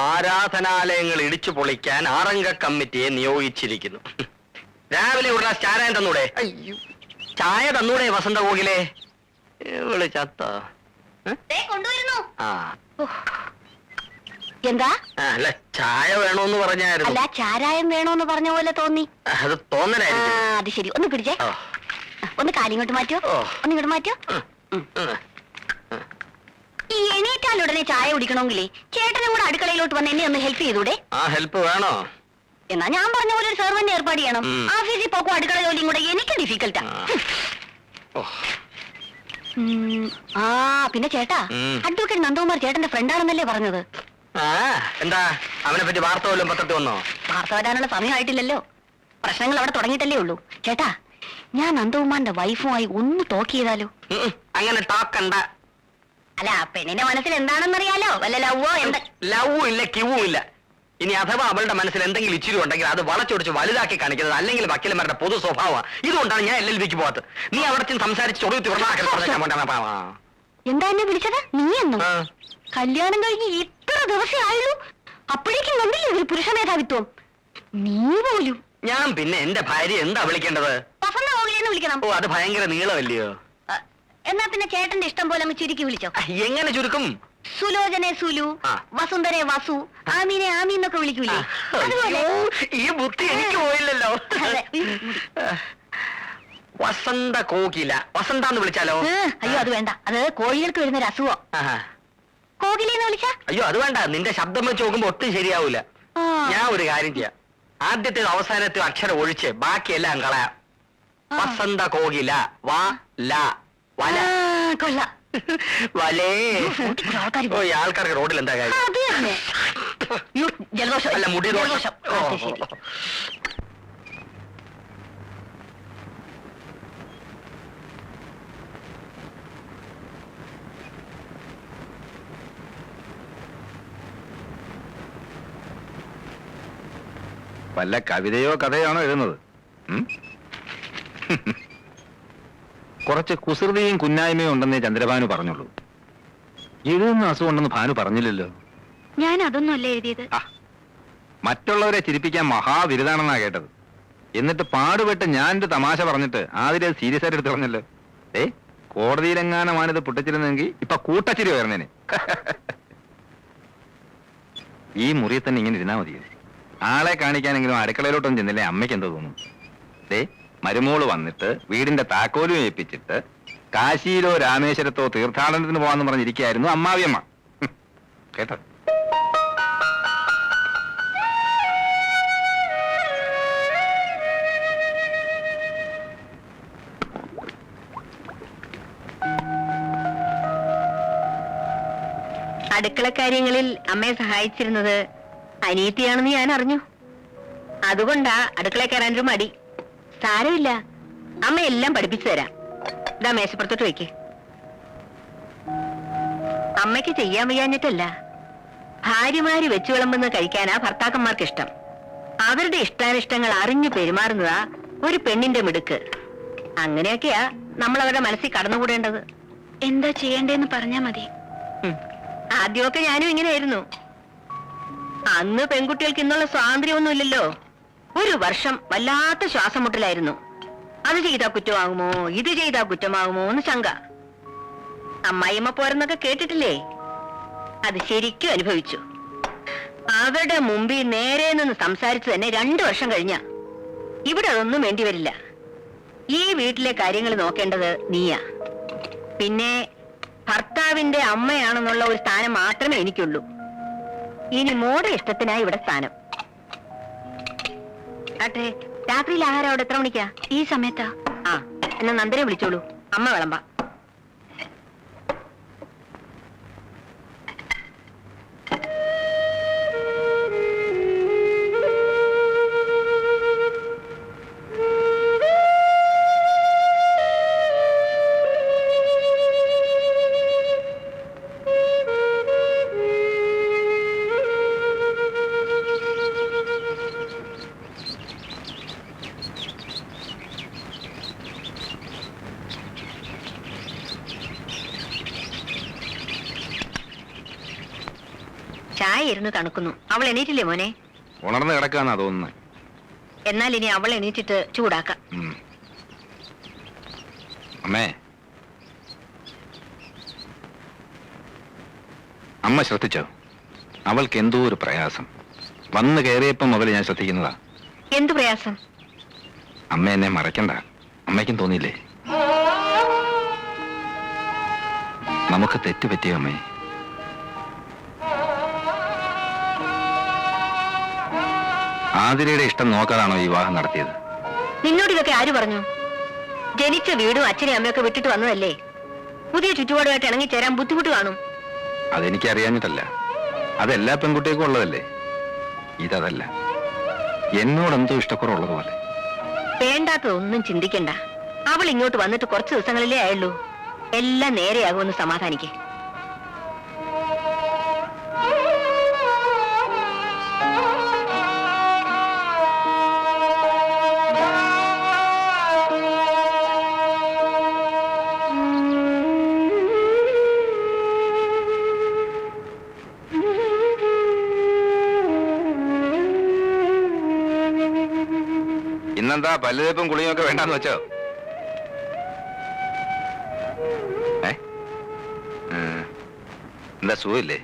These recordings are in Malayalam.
ആരാധനാലയങ്ങൾ ഇടിച്ചു പൊളിക്കാൻ 6 അംഗ കമ്മിറ്റിയെ നിയോഗിച്ചിരിക്കുന്നു. രാവിലെ ഉള്ള ചാരായ തന്നൂടെ? ചായ തന്നൂടെ വസന്ത കോകിലേ? ഇവള് ചത്ത. എന്താ? അല്ല, ചായ വേണോന്ന് പറഞ്ഞായിരുന്നു. അല്ല, ചാരായം വേണോന്ന് പറഞ്ഞ പോലെ തോന്നി. അത് തോന്നലായിരുന്നു. അത് ശരി, ഒന്ന് പിടിച്ചേ. ഒന്ന് കാലിങ്ങോട്ട് മാറ്റോ, ഒന്നിങ്ങോട്ട് മാറ്റോ. ഈ എണീറ്റാലുടനെ ചായ കുടിക്കണമെങ്കിലേ ചേട്ടനും കൂടെ അടുക്കളയിലോട്ട് വന്ന് എന്നെ ഒന്ന് ഹെൽപ്പ് ചെയ്തൂടെ? ഹെൽപ്പ് വേണോ? എന്നാ ഞാൻ പറഞ്ഞ പോലെ ഒരു സെർവന്റ് ഏർപ്പാട് ചെയ്യണം. ഓഫീസിൽ പോക്കും അടുക്കള ജോലിയും കൂടെ എനിക്ക് ഡിഫിക്കൽട്ടാ. പിന്നെ ചേട്ടാ, അഡ്വക്കേറ്റ് നന്ദകുമാർ ചേട്ടന്റെ ഫ്രണ്ടാണെന്നല്ലേ പറഞ്ഞത്? എന്താ അവനെ പറ്റി വാർത്ത വല്ലതും പത്രത്തിൽ വന്നോ? വാർത്ത വരാനുള്ള സമയമായിട്ടില്ലല്ലോ, പ്രശ്നങ്ങൾ അവിടെ തുടങ്ങിയിട്ടല്ലേ ഉള്ളൂ. ചേട്ടാ, ഞാൻ നന്ദകുമാറിന്റെ വൈഫുമായി ഒന്ന് ടോക്ക് ചെയ്താലോ? അങ്ങനെ ടോക്കണ്ട. അല്ല, പെണ്ണിന്റെ മനസ്സിൽ എന്താണെന്നറിയാലോ? വല്ല ലവ്വോ? എന്താ? ലവ്വും ഇല്ല, കിവും ഇല്ല. ഇനി അഥവാ അവളുടെ മനസ്സിൽ എന്തെങ്കിലും ഇച്ചിരി ഉണ്ടെങ്കിൽ അത് വളച്ചൊടിച്ച് വലുതാക്കി കാണിക്കുന്നത് അല്ലെങ്കിൽ വക്കീലന്മാരുടെ പൊതു സ്വഭാവമാണ്. ഇതുകൊണ്ടാണ് ഞാൻ LLBക്ക് പോകാത്തത്. നീ അവിടെ ചെന്ന് സംസാരിച്ച് എന്താ എന്നെ വിളിച്ചത്? നീ എന്നോ? കല്യാണം കഴിഞ്ഞ് ഇത്ര ദിവസം ആയുള്ളൂ, അപ്പോഴേക്കും കണ്ടില്ലേ ഒരു പുരുഷ മേധാവിത്വം? നീ പോലും. ഞാൻ പിന്നെ എന്റെ ഭാര്യ എന്താ വിളിക്കേണ്ടത്? വസന്ത കോകിലെന്ന് വിളിക്കണം. ഓ, അത് ഭയങ്കര നീളമല്ലയോ? എന്നാ പിന്നെ ചേട്ടന്റെ ഇഷ്ടം പോലെ അങ്ങ് ചുരുക്കി വിളിച്ചോ. എങ്ങനെ ചുരുക്കും? സുലോചനെ സുലു, വസുന്ധരെ വസു, ആമീനെ ആമി എന്നൊക്കെ വിളിക്കൂലേ? ഈ ബുദ്ധി എനിക്ക് പോയില്ലല്ലോ. വസന്ത കോകില, വസന്ത എന്ന് വിളിച്ചാലോ? അയ്യോ, അത് വേണ്ട, അത് കോഴികൾക്ക് വരുന്ന ഒരു അസുഖം. കോകിലെന്ന് വിളിച്ചാ? അയ്യോ, അത് വേണ്ട. നിന്റെ ശബ്ദം വെച്ച് നോക്കുമ്പോ ഒട്ടും ശരിയാവൂല. ഞാൻ ഒരു കാര്യം ചെയ്യാം, ആദ്യത്തെ അവസാനത്തെ അക്ഷരം ഒഴിച്ച് ബാക്കിയെല്ലാം കളയാം. വസന്ത കോകില, വാ ല വല. കൊള്ളാം. വലേ. ഓ, ഈ ആൾക്കാർക്ക് റോഡിൽ എന്താ കാര്യം? ജലദോഷം. അല്ല, മുടി ദോഷം. വല്ല കവിതയോ കഥയാണോ എഴുതുന്നത്? കുറച്ച് കുസൃതിയും കുന്നായ്മയും ഉണ്ടെന്നേ ചന്ദ്രഭാനു പറഞ്ഞുള്ളൂ. എഴുതുന്ന അസുഖം ഉണ്ടെന്ന് ഭാനു പറഞ്ഞില്ലല്ലോ. ഞാൻ അതൊന്നും അല്ല എഴുതിയത്. മറ്റുള്ളവരെ ചിരിപ്പിക്കാൻ മഹാബിരുദാണെന്നാ കേട്ടത്. എന്നിട്ട് പാടുപെട്ട് ഞാൻ ഒരു തമാശ പറഞ്ഞിട്ട് ആദ്യം അത് സീരിയസ് ആയിട്ട് എടുത്ത് പറഞ്ഞല്ലോ. കോടതിയിലെങ്ങാനമാണിത് പൊട്ടിച്ചിരുന്നെങ്കിൽ ഇപ്പൊ കൂട്ടച്ചിരി ഉയർന്നേനെ. ഈ മുറിയിൽ തന്നെ ഇങ്ങനെ ഇരുന്നാ മതി. ആളെ കാണിക്കാനെങ്കിലും അടുക്കളയിലോട്ടൊന്നും ചെന്നില്ലേ അമ്മയ്ക്ക് എന്തോ തോന്നും. മരുമോള് വന്നിട്ട് വീടിന്റെ താക്കോലും ഏൽപ്പിച്ചിട്ട് കാശിയിലോ രാമേശ്വരത്തോ തീർത്ഥാടനത്തിന് പോവാന്ന് പറഞ്ഞിരിക്കുകയായിരുന്നു അമ്മാവിയമ്മ. കേട്ടോ? അടുക്കള കാര്യങ്ങളിൽ അമ്മയെ സഹായിച്ചിരുന്നത് അനിയത്തിയാണെന്ന് ഞാൻ അറിഞ്ഞു. അതുകൊണ്ടാ അടുക്കള കയറാനൊരു മടി. സാരമില്ല, അമ്മ എല്ലാം പഠിപ്പിച്ചു തരാം. ഇതാ മേശപ്പുറത്തോട്ട് വയ്ക്ക്. അമ്മയ്ക്ക് ചെയ്യാൻ വയ്യാഞ്ഞിട്ടല്ല, ഭാര്യമാര് വെച്ചു വിളമ്പുന്ന കഴിക്കാനാ ഭർത്താക്കന്മാർക്ക് ഇഷ്ടം. അവരുടെ ഇഷ്ടാനിഷ്ടങ്ങൾ അറിഞ്ഞു പെരുമാറുന്നതാ ഒരു പെണ്ണിന്റെ മിടുക്ക്. അങ്ങനെയൊക്കെയാ നമ്മൾ അവരുടെ മനസ്സിൽ കടന്നുകൂടേണ്ടത്. എന്താ ചെയ്യേണ്ടതെന്ന് പറഞ്ഞാ മതി. ആദ്യമൊക്കെ ഞാനും ഇങ്ങനെയായിരുന്നു. അന്ന് പെൺകുട്ടികൾക്ക് ഇന്നുള്ള സ്വാതന്ത്ര്യമൊന്നുമില്ലല്ലോ. ഒരു വർഷം വല്ലാത്ത ശ്വാസം മുട്ടലായിരുന്നു. അത് ചെയ്താ കുറ്റമാകുമോ, ഇത് ചെയ്താ കുറ്റമാകുമോ എന്ന് ശങ്ക. അമ്മായിയമ്മ പോരെന്നൊക്കെ കേട്ടിട്ടില്ലേ? അത് ശരിക്കും അനുഭവിച്ചു. അവരുടെ മുമ്പിൽ നേരെ നിന്ന് സംസാരിച്ചു തന്നെ 2 വർഷം കഴിഞ്ഞ. ഇവിടെ അതൊന്നും വേണ്ടി വരില്ല. ഈ വീട്ടിലെ കാര്യങ്ങൾ നോക്കേണ്ടത് നീയാ. പിന്നെ ഭർത്താവിന്റെ അമ്മയാണെന്നുള്ള ഒരു സ്ഥാനം മാത്രമേ എനിക്കുള്ളൂ. ഇനി മോടെ ഇഷ്ടത്തിനായി ഇവിടെ സ്ഥാനം. ആട്ടെ, രാത്രിയിൽ ആഹാരം അവിടെ എത്ര മണിക്കാ? ഈ സമയത്താ. എന്നാ നന്ദനെ വിളിച്ചോളൂ, അമ്മ വിളമ്പാ. ഇരുന്ന് തണുക്കുന്നു. അവൾ എണീറ്റില്ലേ മോനെ? ഉണർന്ന് കിടക്കാന്നാ തോന്നുന്നത്. എന്നാൽ ഇനി അവൾ എണീറ്റിട്ട് ചൂടാക്കാം. അമ്മേ, അമ്മ ശ്രദ്ധിച്ചോ? അവൾക്ക് എന്തോ ഒരു പ്രയാസം. വന്ന് കയറിയപ്പം മുതൽ ഞാൻ ശ്രദ്ധിക്കുന്നതാ. എന്ത് പ്രയാസം? അമ്മ എന്നെ മറക്കണ്ട. അമ്മയ്ക്കും തോന്നിയില്ലേ? നമുക്ക് തെറ്റ് പറ്റിയോ അമ്മേ? ആതിരയുടെ ഇഷ്ടം നോക്കാതാണോ ഈ വിവാഹം നടത്തിയത്? നിന്നോട് ഇതൊക്കെ ആര് പറഞ്ഞു? ജനിച്ച വീടും അച്ഛനെയും അമ്മയൊക്കെ വിട്ടിട്ട് വന്നതല്ലേ. പുതിയ ചുറ്റുപാടുമായിട്ട് ഇണങ്ങിച്ചേരാൻ ബുദ്ധിമുട്ട് കാണും. അതെനിക്ക് അറിയാഞ്ഞിട്ടല്ല. അതെല്ലാ പെൺകുട്ടികൾക്കും ഉള്ളതല്ലേ. ഇതല്ല. എന്നോടെന്തോ ഇഷ്ടക്കുറവുള്ളതുപോലെ. വേണ്ടാത്തതൊന്നും ചിന്തിക്കണ്ട. അവൾ ഇങ്ങോട്ട് വന്നിട്ട് കുറച്ച് ദിവസങ്ങളിലേ ആയുള്ളൂ. എല്ലാം നേരെയാകുമെന്ന് സമാധാനിക്കേ. ഇന്നെന്താ പല്ലുതേപ്പും കുളിയൊക്കെ വേണ്ടാന്ന് വെച്ചോ? എന്താ സുഖമില്ലേ?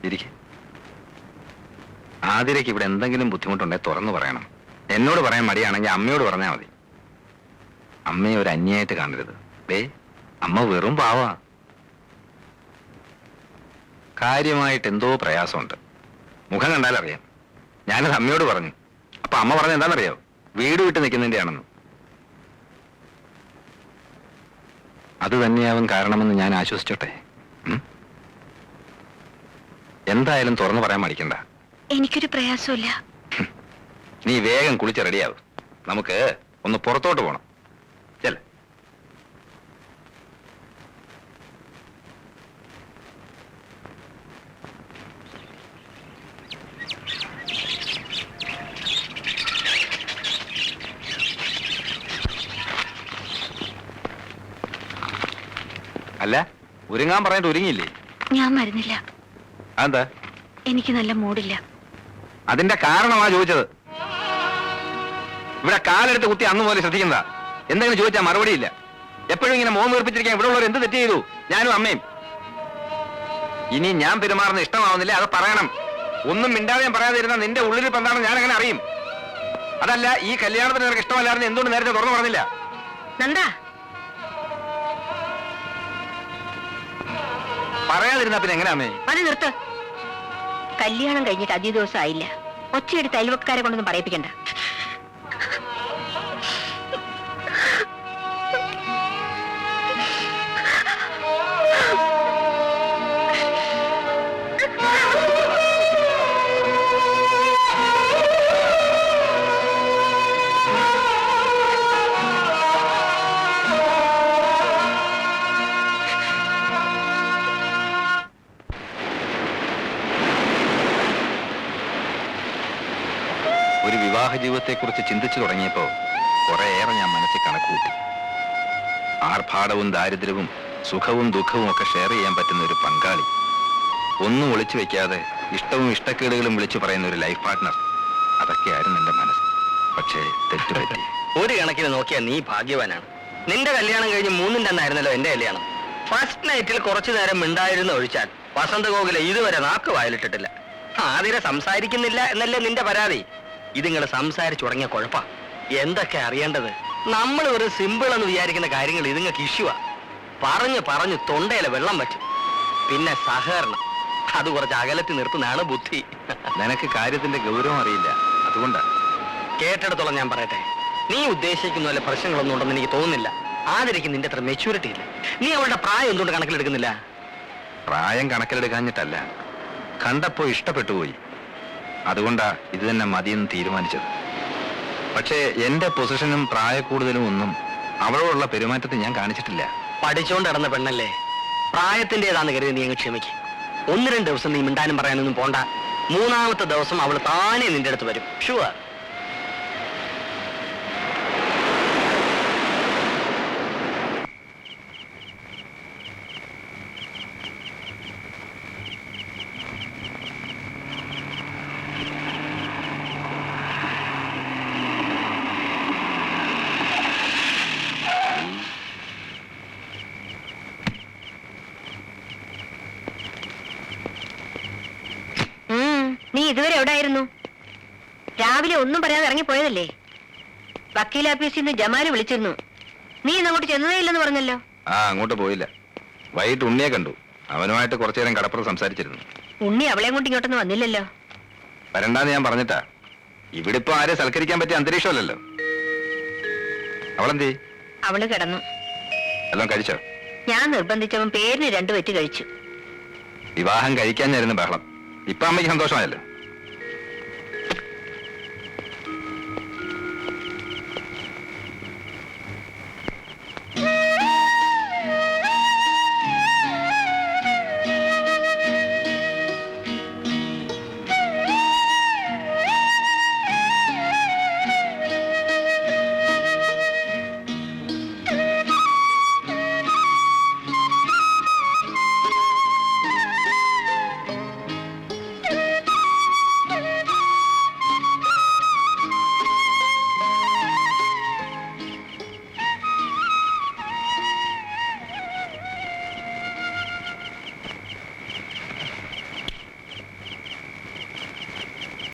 ഇരിക്കെ. ആതിരയ്ക്ക് ഇവിടെ എന്തെങ്കിലും ബുദ്ധിമുട്ടുണ്ടെങ്കിൽ തുറന്നു പറയണം. എന്നോട് പറയാൻ മടിയാണെങ്കിൽ അമ്മയോട് പറഞ്ഞാൽ മതി. അമ്മയെ ഒരു അന്യായിട്ട് കാണരുത്. അമ്മ വെറും പാവാ. കാര്യമായിട്ട് എന്തോ പ്രയാസമുണ്ട്. മുഖം കണ്ടാലറിയാം. ഞാനത് അമ്മയോട് പറഞ്ഞു. അപ്പൊ അമ്മ പറഞ്ഞ എന്താണെന്നറിയോ? വീട് വിട്ട് നിൽക്കുന്നതിന്റെ ആണെന്ന്. അത് തന്നെയാവും കാരണമെന്ന് ഞാൻ ആശ്വസിച്ചോട്ടെ. എന്തായാലും തുറന്നു പറയാൻ മടിക്കണ്ട. എനിക്കൊരു പ്രയാസമില്ല. നീ വേഗം കുളിച്ച് റെഡിയാവും. നമുക്ക് ഒന്ന് പുറത്തോട്ട് പോണം. ചെല്ല. അല്ല, ഒരുങ്ങാൻ പറഞ്ഞിട്ട് ഒരുങ്ങിയില്ലേ? ഞാൻ വരുന്നില്ല. അതെന്താ? എനിക്ക് നല്ല മൂഡില്ല. അതിന്റെ കാരണമാ ചോദിച്ചത്. ഇവിടെ കാലെടുത്ത് കുത്തി അന്ന് പോലെ ശ്രദ്ധിക്കുന്നതാ. എന്തെങ്കിലും ചോദിച്ചാൽ മറുപടിയില്ല. എപ്പോഴും ഇങ്ങനെ മോൻ വീർപ്പിച്ചിരിക്കാൻ ഇവിടെ ഉള്ളവർ എന്ത് തെറ്റ് ചെയ്തു? ഞാനും അമ്മയും. ഇനി ഞാൻ പെരുമാറുന്ന ഇഷ്ടമാവുന്നില്ല, അത് പറയണം. ഒന്നും മിണ്ടാതെ ഞാൻ പറയാതെ ഇരുന്ന നിന്റെ ഉള്ളിൽ ഇപ്പം എന്താണെന്ന് ഞാൻ അങ്ങനെ അറിയും. അതല്ല, ഈ കല്യാണത്തിന് നിനക്ക് ഇഷ്ടമല്ലായിരുന്നു എന്തുകൊണ്ട് നേരത്തെ തുറന്നു പറഞ്ഞില്ല? നന്ദാ, പറയാതിരുന്നാ പിന്നെ എങ്ങനെയാ അമ്മേ? അത് നിർത്ത്. കല്യാണം കഴിഞ്ഞിട്ട് അധിക ദിവസം ആയില്ല. ഒച്ചയെടുത്ത് അയൽവക്കാരെ കൊണ്ടൊന്നും പറയിപ്പിക്കണ്ട. ഒരു വിവാഹ ജീവിതത്തെക്കുറിച്ച് ചിന്തിച്ചു തുടങ്ങിയപ്പോ കുറേയേറെ ഞാൻ മനസ്സിൽ കണക്കുകൂട്ടി. ആർഭാടവും ദാരിദ്ര്യവും സുഖവും ദുഃഖവും ഒക്കെ ഷെയർ ചെയ്യാൻ പറ്റുന്ന ഒരു പങ്കാളി, ഒന്നും ഒളിച്ചു വെക്കാതെ ഇഷ്ടവും ഇഷ്ടക്കേടുകളും വിളിച്ചു പറയുന്ന ഒരു ലൈഫ് പാർട്ട്ണർ, അതൊക്കെയായിരുന്നു എന്റെ മനസ്സ്. പക്ഷേ തെറ്റുപറ്റി. ഒരു കണക്കിന് നോക്കിയാൽ നീ ഭാഗ്യവാനാണ്. നിന്റെ കല്യാണം കഴിഞ്ഞ് 3-ന്റെ അന്നായിരുന്നല്ലോ എന്റെ കല്യാണം. ഫസ്റ്റ് നൈറ്റിൽ കുറച്ചു നേരം മിണ്ടായിരുന്നു ഒഴിച്ചാൽ വസന്തകോകില ഇതുവരെ നാക്ക് വായിലിട്ടിട്ടില്ല. ആതിര സംസാരിക്കുന്നില്ല എന്നല്ലേ നിന്റെ പരാതി? ഇതിങ്ങൾ സംസാരിച്ചു തുടങ്ങിയ കുഴപ്പാ. എന്തൊക്കെ അറിയേണ്ടത്? നമ്മൾ ഒരു സിമ്പിൾ എന്ന് വിചാരിക്കുന്ന കാര്യങ്ങൾ ഇതുങ്ങൾക്ക് ഇഷ്യൂവാ. പറഞ്ഞു തൊണ്ടയിലെ വെള്ളം പറ്റും. പിന്നെ സഹകരണം, അത് കുറച്ച് അകലത്തിൽ നിർത്തുന്നതാണ് ബുദ്ധി. നിനക്ക് കാര്യത്തിന്റെ ഗൗരവം അറിയില്ല, അതുകൊണ്ടാ. കേട്ടെടുത്തോളം ഞാൻ പറയട്ടെ, നീ ഉദ്ദേശിക്കുന്ന പോലെ പ്രശ്നങ്ങളൊന്നും ഉണ്ടെന്ന് എനിക്ക് തോന്നുന്നില്ല. ആതിരയ്ക്ക് നിന്റെ അത്ര മെച്യൂരിറ്റി ഇല്ല. നീ അവളുടെ പ്രായം എന്തുകൊണ്ട് കണക്കിലെടുക്കുന്നില്ല? പ്രായം കണക്കിലെടുക്കാഞ്ഞിട്ടല്ല, കണ്ടപ്പോ ഇഷ്ടപ്പെട്ടു പോയി. അതുകൊണ്ടാ ഇത് തന്നെ മതിയെന്ന് തീരുമാനിച്ചത്. പക്ഷേ എന്റെ പൊസിഷനും പ്രായക്കൂടുതലും ഒന്നും അവളോടുള്ള പെരുമാറ്റത്തെ ഞാൻ കാണിച്ചിട്ടില്ല. പഠിച്ചോണ്ട് നടന്ന പെണ്ണല്ലേ, പ്രായത്തിൻ്റെതാന്ന് കരുതി നീ അങ്ങ് ക്ഷമിക്കും. 1-2 ദിവസം നീ മിണ്ടാനും പറയാനൊന്നും പോണ്ട. 3-ാമത്തെ ദിവസം അവൾ താനേ നിന്റെ അടുത്ത് വരും, ഷുവർ. ഇതുവരെ എവിടെയായിരുന്നു? രാവിലെ ഒന്നും പറയാതെ ഇറങ്ങിപ്പോയതല്ലേ? വക്കീൽ ഓഫീസിൽ നിന്ന് ജമാല് വിളിച്ചിരുന്നു. നീ ഇന്നങ്ങോട്ട് ചെന്നതേ ഇല്ലെന്ന് പറഞ്ഞല്ലോ. ആ, അങ്ങോട്ട് പോയില്ല. വൈകിട്ട് ഉണ്ണിയെ കണ്ടു. അവനുമായിട്ട് കുറച്ചു നേരം കടപ്പുറം സംസാരിച്ചിരുന്നു. ഉണ്ണി അവളെ കൊണ്ട് ഇങ്ങോട്ടൊന്നും വന്നില്ലല്ലോ. വരണ്ടാന്ന് ഞാൻ പറഞ്ഞിട്ടാ. ഇവിടെ ഇപ്പൊ ആരെ സൽക്കരിക്കാൻ പറ്റിയ അന്തരീക്ഷമല്ലല്ലോ. അവളെന്തേ? അവള് കിടന്നു. എല്ലാം കഴിച്ചോ? ഞാൻ നിർബന്ധിച്ചവൻ പേരിന് 2 വെറ്റ് കഴിച്ചു. വിവാഹം കഴിക്കാഞ്ഞായിരുന്നു ബഹളം. ഇപ്പൊ അമ്മയ്ക്ക് സന്തോഷമായല്ലോ.